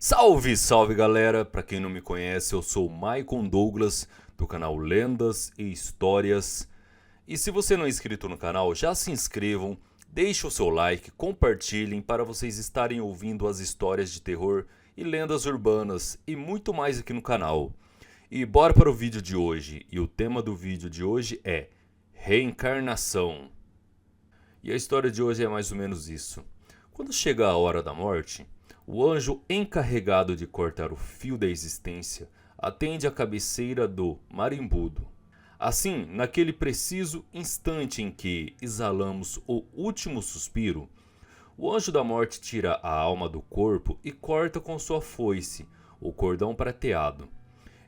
Salve, salve galera! Para quem não me conhece, eu sou o Maicon Douglas do canal Lendas e Histórias. E se você não é inscrito no canal, já se inscrevam, deixem o seu like, compartilhem para vocês estarem ouvindo as histórias de terror e lendas urbanas e muito mais aqui no canal. E bora para o vídeo de hoje. E o tema do vídeo de hoje é reencarnação. E a história de hoje é mais ou menos isso. Quando chega a hora da morte, o anjo encarregado de cortar o fio da existência atende à cabeceira do marimbudo. Assim, naquele preciso instante em que exalamos o último suspiro, o anjo da morte tira a alma do corpo e corta com sua foice o cordão prateado.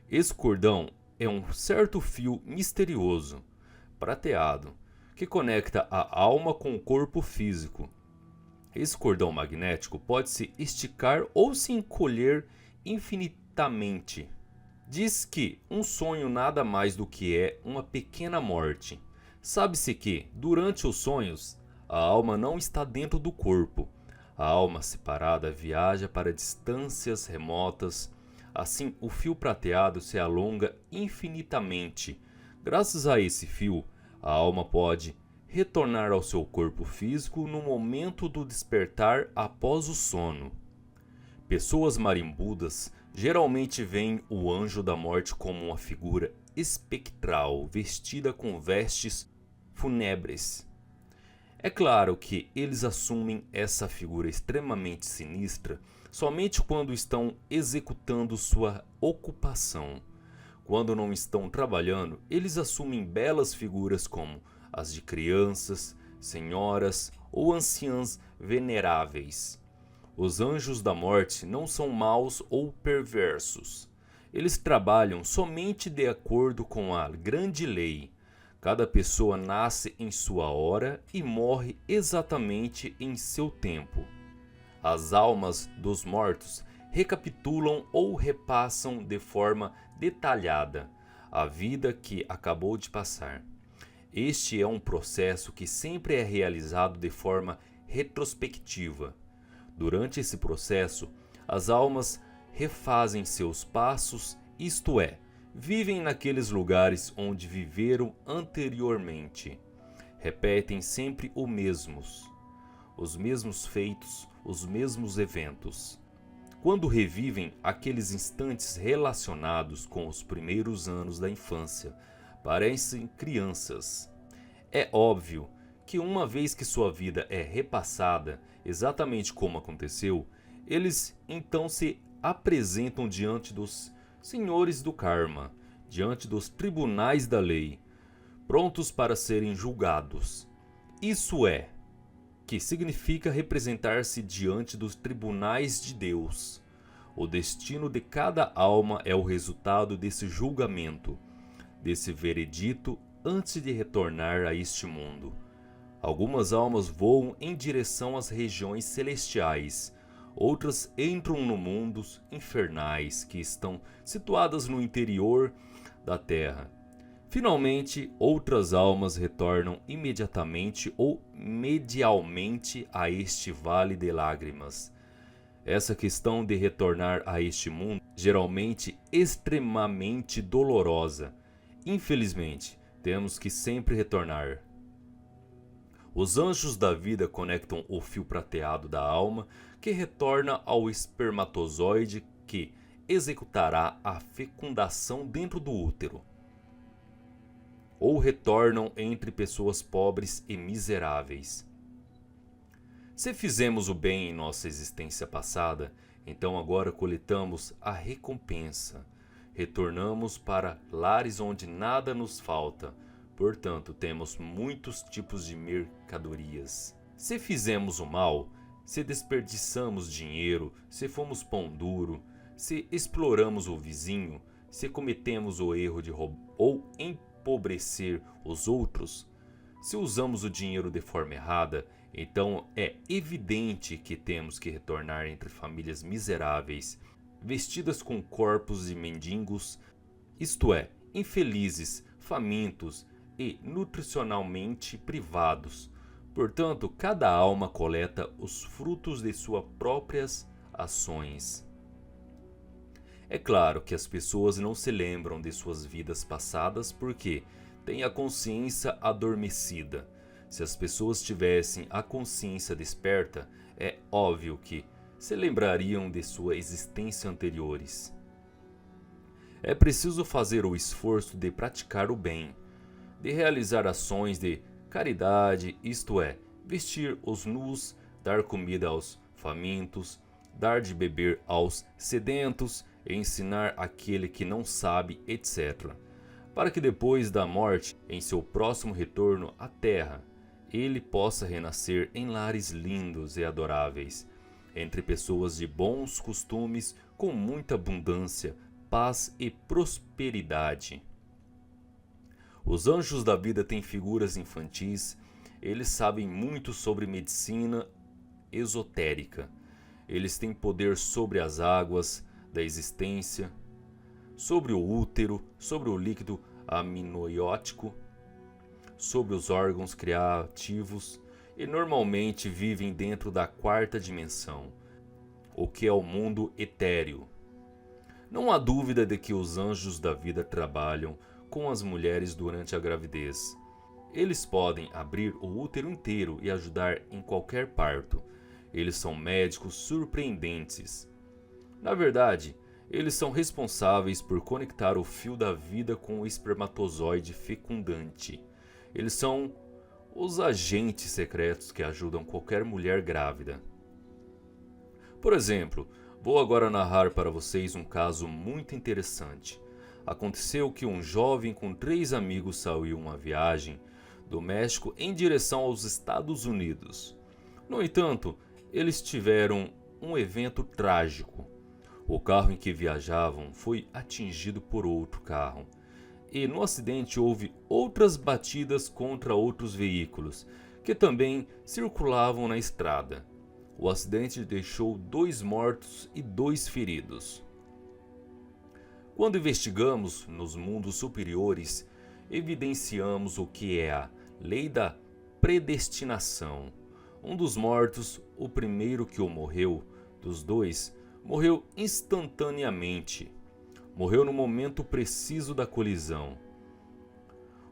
Esse cordão é um certo fio misterioso, prateado, que conecta a alma com o corpo físico. Esse cordão magnético pode se esticar ou se encolher infinitamente. Diz que um sonho nada mais do que é uma pequena morte. Sabe-se que, durante os sonhos, a alma não está dentro do corpo. A alma separada viaja para distâncias remotas. Assim, o fio prateado se alonga infinitamente. Graças a esse fio, a alma pode retornar ao seu corpo físico no momento do despertar após o sono. Pessoas marimbudas geralmente veem o anjo da morte como uma figura espectral vestida com vestes fúnebres. É claro que eles assumem essa figura extremamente sinistra somente quando estão executando sua ocupação. Quando não estão trabalhando, eles assumem belas figuras como as de crianças, senhoras ou anciãs veneráveis. Os anjos da morte não são maus ou perversos. Eles trabalham somente de acordo com a grande lei. Cada pessoa nasce em sua hora e morre exatamente em seu tempo. As almas dos mortos recapitulam ou repassam de forma detalhada a vida que acabou de passar. Este é um processo que sempre é realizado de forma retrospectiva. Durante esse processo, as almas refazem seus passos, isto é, vivem naqueles lugares onde viveram anteriormente. Repetem sempre os mesmos feitos, os mesmos eventos. Quando revivem aqueles instantes relacionados com os primeiros anos da infância, parecem crianças. É óbvio que uma vez que sua vida é repassada exatamente como aconteceu, eles então se apresentam diante dos senhores do karma, diante dos tribunais da lei, prontos para serem julgados. Isso é, que significa representar-se diante dos tribunais de Deus. O destino de cada alma é o resultado desse julgamento, desse veredito antes de retornar a este mundo. Algumas almas voam em direção às regiões celestiais, outras entram no mundos infernais que estão situadas no interior da terra. Finalmente, outras almas retornam imediatamente ou medialmente a este vale de lágrimas. Essa questão de retornar a este mundo, geralmente extremamente dolorosa. Infelizmente, temos que sempre retornar. Os anjos da vida conectam o fio prateado da alma que retorna ao espermatozoide que executará a fecundação dentro do útero. Ou retornam entre pessoas pobres e miseráveis. Se fizemos o bem em nossa existência passada, então agora coletamos a recompensa. Retornamos para lares onde nada nos falta, portanto temos muitos tipos de mercadorias. Se fizemos o mal, se desperdiçamos dinheiro, se fomos pão duro, se exploramos o vizinho, se cometemos o erro de roubar ou empobrecer os outros, se usamos o dinheiro de forma errada, então é evidente que temos que retornar entre famílias miseráveis, vestidas com corpos de mendigos, isto é, infelizes, famintos e nutricionalmente privados. Portanto, cada alma coleta os frutos de suas próprias ações. É claro que as pessoas não se lembram de suas vidas passadas porque têm a consciência adormecida. Se as pessoas tivessem a consciência desperta, é óbvio que se lembrariam de sua existência anteriores. É preciso fazer o esforço de praticar o bem, de realizar ações de caridade, isto é, vestir os nus, dar comida aos famintos, dar de beber aos sedentos, ensinar aquele que não sabe, etc. Para que depois da morte, em seu próximo retorno à terra, ele possa renascer em lares lindos e adoráveis, entre pessoas de bons costumes, com muita abundância, paz e prosperidade. Os anjos da vida têm figuras infantis, eles sabem muito sobre medicina esotérica. Eles têm poder sobre as águas da existência, sobre o útero, sobre o líquido amniótico, sobre os órgãos criativos e normalmente vivem dentro da quarta dimensão, o que é o mundo etéreo. Não há dúvida de que os anjos da vida trabalham com as mulheres durante a gravidez. Eles podem abrir o útero inteiro e ajudar em qualquer parto. Eles são médicos surpreendentes. Na verdade, eles são responsáveis por conectar o fio da vida com o espermatozoide fecundante. Eles são os agentes secretos que ajudam qualquer mulher grávida. Por exemplo, vou agora narrar para vocês um caso muito interessante. Aconteceu que um jovem com 3 amigos saiu em uma viagem do México em direção aos Estados Unidos. No entanto, eles tiveram um evento trágico. O carro em que viajavam foi atingido por outro carro. E no acidente houve outras batidas contra outros veículos, que também circulavam na estrada. O acidente deixou 2 mortos e 2 feridos. Quando investigamos nos mundos superiores, evidenciamos o que é a lei da predestinação. Um dos mortos, o primeiro que morreu, dos 2, morreu instantaneamente. Morreu no momento preciso da colisão.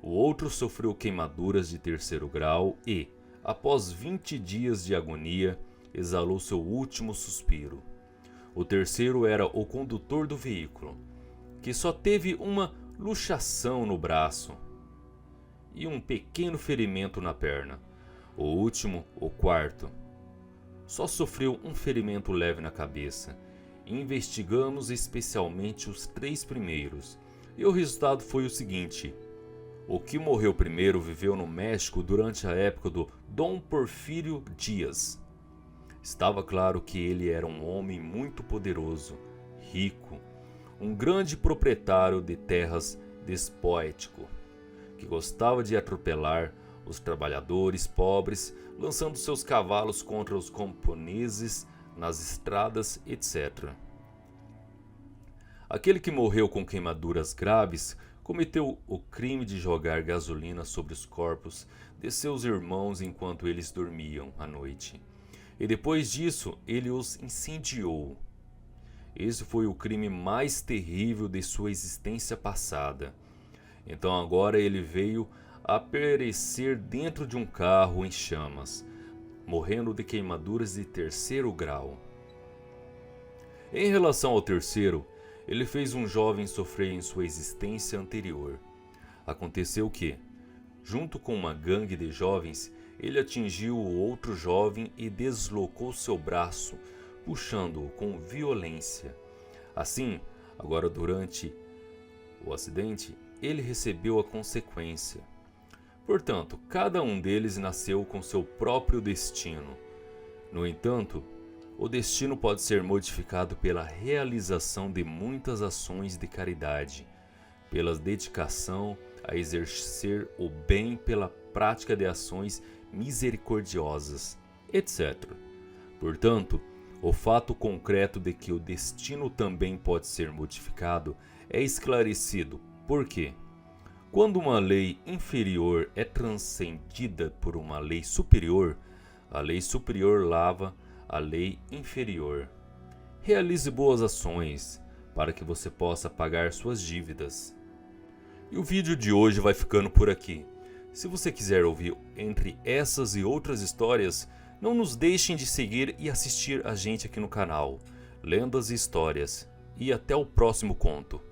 O outro sofreu queimaduras de 3º grau e, após 20 dias de agonia, exalou seu último suspiro. O terceiro era o condutor do veículo, que só teve uma luxação no braço e um pequeno ferimento na perna. O último, o quarto, só sofreu um ferimento leve na cabeça. Investigamos especialmente os 3 primeiros, e o resultado foi o seguinte: o que morreu primeiro viveu no México durante a época do Dom Porfírio Dias. Estava claro que ele era um homem muito poderoso, rico, um grande proprietário de terras despótico, que gostava de atropelar os trabalhadores pobres, lançando seus cavalos contra os camponeses nas estradas, etc. Aquele que morreu com queimaduras graves cometeu o crime de jogar gasolina sobre os corpos de seus irmãos enquanto eles dormiam à noite. E depois disso, ele os incendiou. Esse foi o crime mais terrível de sua existência passada. Então agora ele veio a perecer dentro de um carro em chamas, morrendo de queimaduras de 3º grau. Em relação ao terceiro, ele fez um jovem sofrer em sua existência anterior. Aconteceu que, junto com uma gangue de jovens, ele atingiu o outro jovem e deslocou seu braço, puxando-o com violência. Assim, agora durante o acidente, ele recebeu a consequência. Portanto, cada um deles nasceu com seu próprio destino. No entanto, o destino pode ser modificado pela realização de muitas ações de caridade, pela dedicação a exercer o bem, pela prática de ações misericordiosas, etc. Portanto, o fato concreto de que o destino também pode ser modificado é esclarecido. Por quê? Quando uma lei inferior é transcendida por uma lei superior, a lei superior lava a lei inferior. Realize boas ações, para que você possa pagar suas dívidas. E o vídeo de hoje vai ficando por aqui. Se você quiser ouvir entre essas e outras histórias, não nos deixem de seguir e assistir a gente aqui no canal Lendas e Histórias. E até o próximo conto.